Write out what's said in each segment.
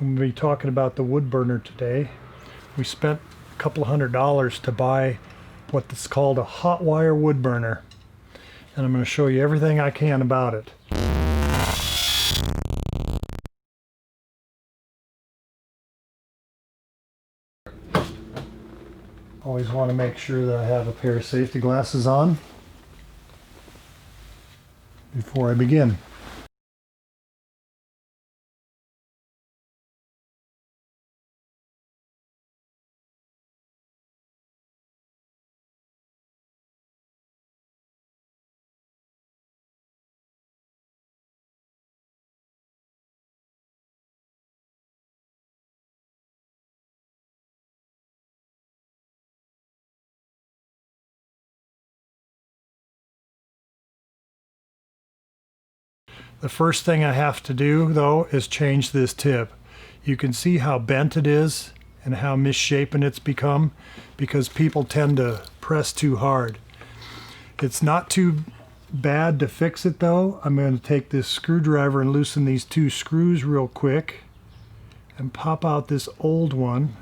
I'm going to be talking about the wood burner today. We spent a couple $100 to buy what's called a hot wire wood burner, and I'm going to show you everything I can about it. Always want to make sure that I have a pair of safety glasses on before I begin. The first thing I have to do, though, is change this tip. You can see how bent it is and how misshapen it's become because people tend to press too hard. It's not too bad to fix it, though. I'm going to take this screwdriver and loosen these two screws real quick and pop out this old one.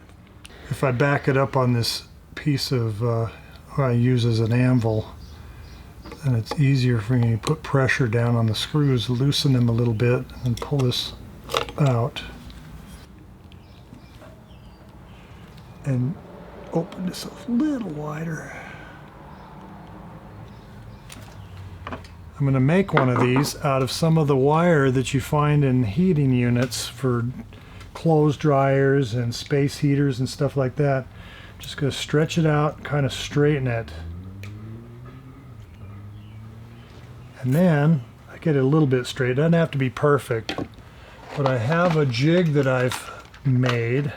If I back it up on this piece of what I use as an anvil, and it's easier for me to put pressure down on the screws, loosen them a little bit, and pull this out. And open this a little wider. I'm going to make one of these out of some of the wire that you find in heating units for clothes dryers and space heaters and stuff like that. Just going to stretch it out, kind of straighten it. And then I get it a little bit straight. It doesn't have to be perfect, but I have a jig that I've made.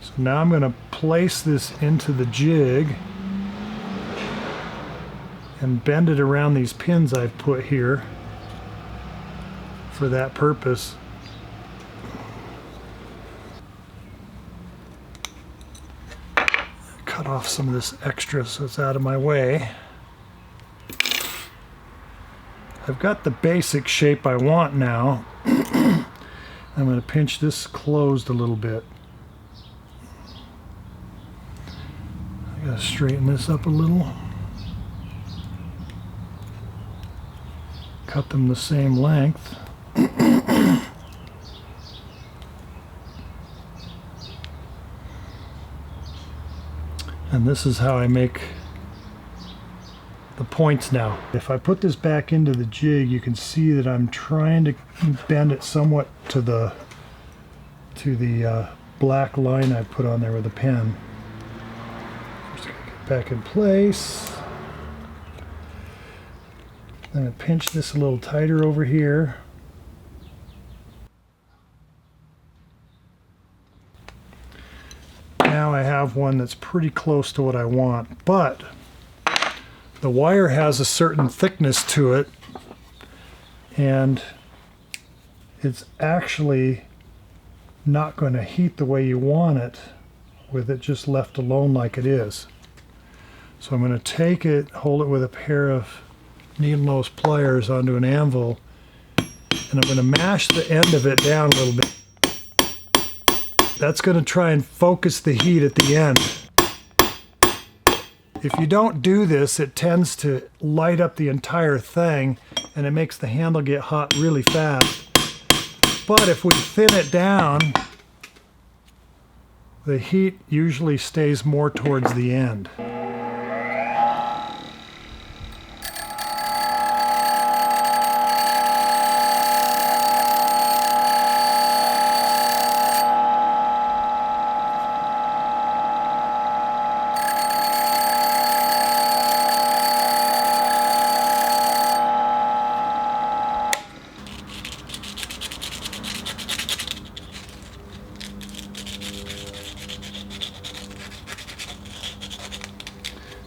So now I'm going to place this into the jig and bend it around these pins I've put here for that purpose. Cut off some of this extra so it's out of my way. I've got the basic shape I want now. I'm going to pinch this closed a little bit. I got to straighten this up a little. Cut them the same length. And this is how I make the points now. If I put this back into the jig, you can see that I'm trying to bend it somewhat to the black line I put on there with a pen. Just gonna get back in place. I'm gonna pinch this a little tighter over here. Now I have one that's pretty close to what I want, but the wire has a certain thickness to it, and it's actually not going to heat the way you want it with it just left alone like it is. So I'm going to take it, hold it with a pair of needle nose pliers onto an anvil, and I'm going to mash the end of it down a little bit. That's going to try and focus the heat at the end. If you don't do this, it tends to light up the entire thing and it makes the handle get hot really fast. But if we thin it down, the heat usually stays more towards the end.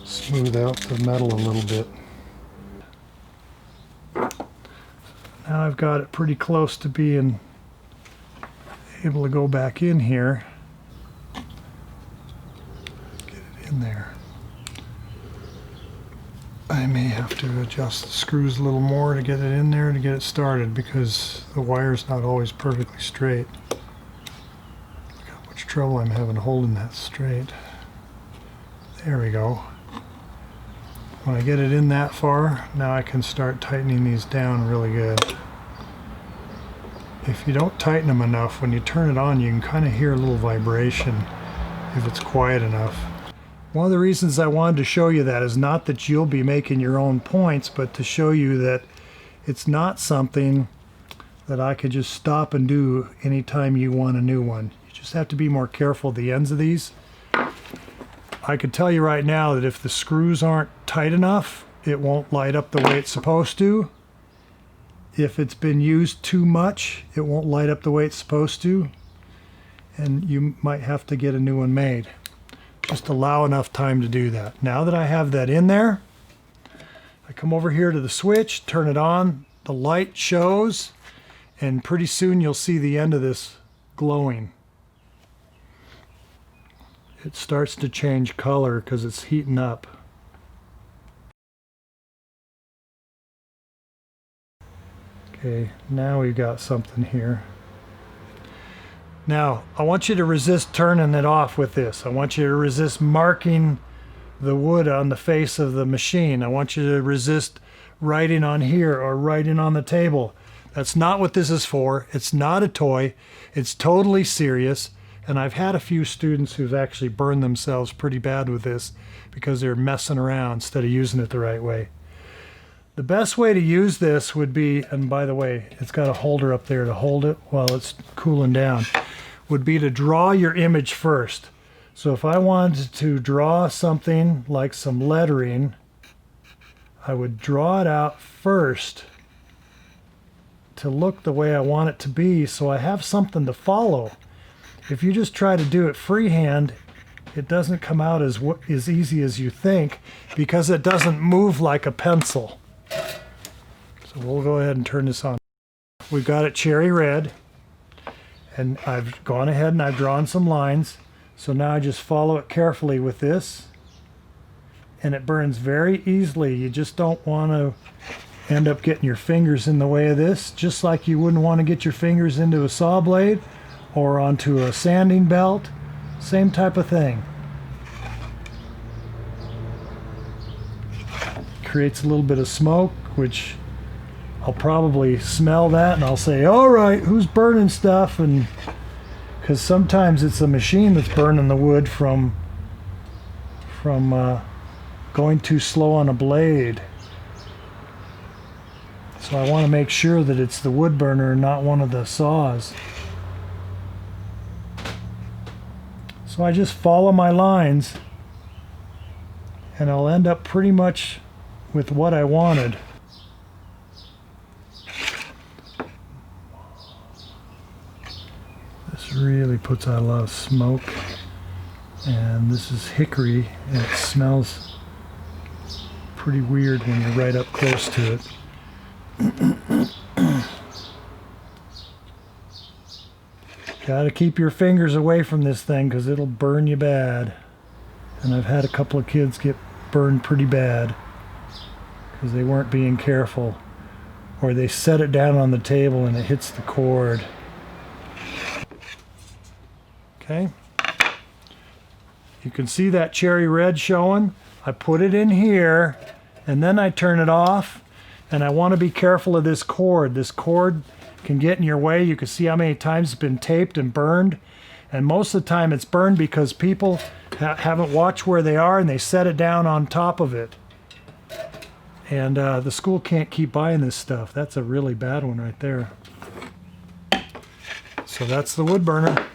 Smooth out the metal a little bit. Now I've got it pretty close to being able to go back in here. Get it in there. I may have to adjust the screws a little more to get it in there to get it started, because the wire's not always perfectly straight. Look how much trouble I'm having holding that straight. There we go. When I get it in that far, now I can start tightening these down really good. If you don't tighten them enough, when you turn it on, you can kind of hear a little vibration if it's quiet enough. One of the reasons I wanted to show you that is not that you'll be making your own points, but to show you that it's not something that I could just stop and do anytime you want a new one. You just have to be more careful at the ends of these. I could tell you right now that if the screws aren't tight enough, it won't light up the way it's supposed to. If it's been used too much, it won't light up the way it's supposed to, and you might have to get a new one made. Just allow enough time to do that. Now that I have that in there, I come over here to the switch, turn it on, the light shows, and pretty soon you'll see the end of this glowing. It starts to change color because it's heating up. Okay, now we've got something here. Now, I want you to resist turning it off with this. I want you to resist marking the wood on the face of the machine. I want you to resist writing on here or writing on the table. That's not what this is for. It's not a toy. It's totally serious. And I've had a few students who've actually burned themselves pretty bad with this because they're messing around instead of using it the right way. The best way to use this would be, and by the way, it's got a holder up there to hold it while it's cooling down, would be to draw your image first. So if I wanted to draw something like some lettering, I would draw it out first to look the way I want it to be, so I have something to follow. If you just try to do it freehand, it doesn't come out as easy as you think, because it doesn't move like a pencil. So we'll go ahead and turn this on. We've got it cherry red, and I've gone ahead and I've drawn some lines. So now I just follow it carefully with this, and it burns very easily. You just don't want to end up getting your fingers in the way of this, just like you wouldn't want to get your fingers into a saw blade or onto a sanding belt. Same type of thing. Creates a little bit of smoke, which I'll probably smell that and I'll say, all right, who's burning stuff? And because sometimes it's the machine that's burning the wood from going too slow on a blade. So I want to make sure that it's the wood burner and not one of the saws. So I just follow my lines, and I'll end up pretty much with what I wanted. This really puts out a lot of smoke, and this is hickory, and it smells pretty weird when you're right up close to it. Got to keep your fingers away from this thing because it'll burn you bad. And I've had a couple of kids get burned pretty bad because they weren't being careful, or they set it down on the table and it hits the cord. Okay, you can see that cherry red showing. I put it in here and then I turn it off, and I want to be careful of this cord. This cord can get in your way. You can see how many times it's been taped and burned, and most of the time it's burned because people haven't watched where they are and they set it down on top of it. And the school can't keep buying this stuff. That's a really bad one right there. So that's the wood burner.